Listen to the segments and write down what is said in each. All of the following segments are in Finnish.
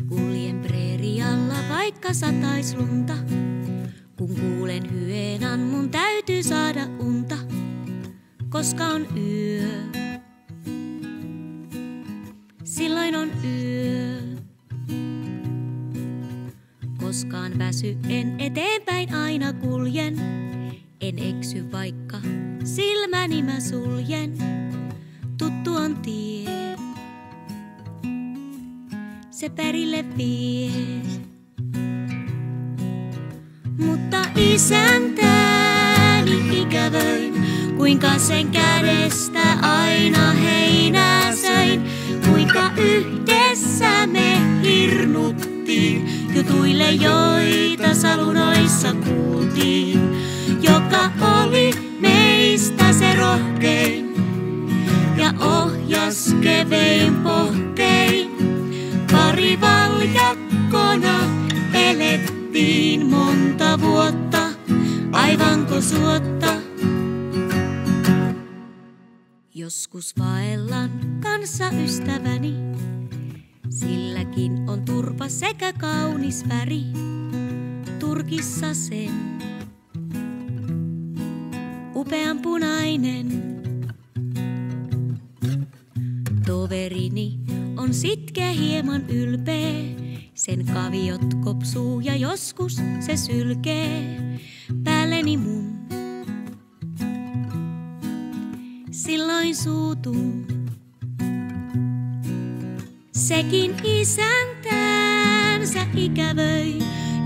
Kuljen preerialla vaikka satais lunta. Kun kuulen hyenan, mun täytyy saada unta, koska on yö. Silloin on yö. Koskaan väsy en, eteenpäin aina kuljen. En eksy vaikka silmäni mä suljen. Tuttu on tie, se perille vie. Mutta isäntäni ikävöin, kuinka sen kädestä aina heinää söin. Kuinka yhdessä me hirnuttiin jutuille, joita salunoissa kuultiin. Joka oli meistä se rohkein ja ohjas kevein pohkein. Parivaljakkona elettiin monta vuotta, aivanko suotta. Joskus vaellan kanssa ystäväni, silläkin on turpa sekä kaunis väri. Turkissa sen upean punainen. Toverini on sitkeä, hieman ylpeä. Sen kaviot kopsuu ja joskus se sylkee päälleni mun. Silloin suutun. Sekin isäntänsä ikävöi,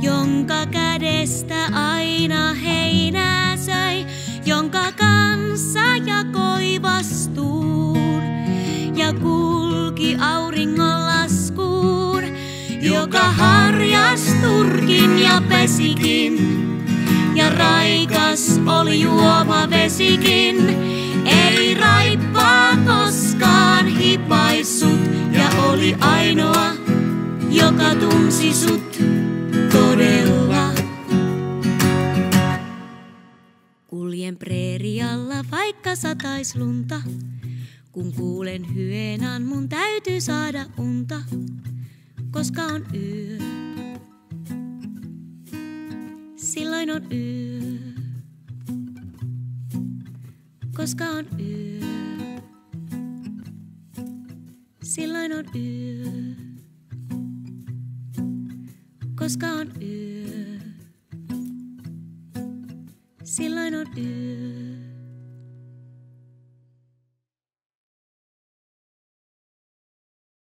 jonka kädestä aina heinää söi, jonka kanssa jakoi vastuun ja kulki auringon laskuun, joka harjas turkin ja pesikin, ja raikas oli juomavesikin. Ei raippaa koskaan hipaissut ja oli ainoa, joka tunsi sut todella. Kuljen preerialla vaikka satais lunta. Kun kuulen hyenan, mun täytyy saada unta, koska on yö. Silloin on yö. Koska on yö. Silloin on yö. Koska on yö. Silloin on yö.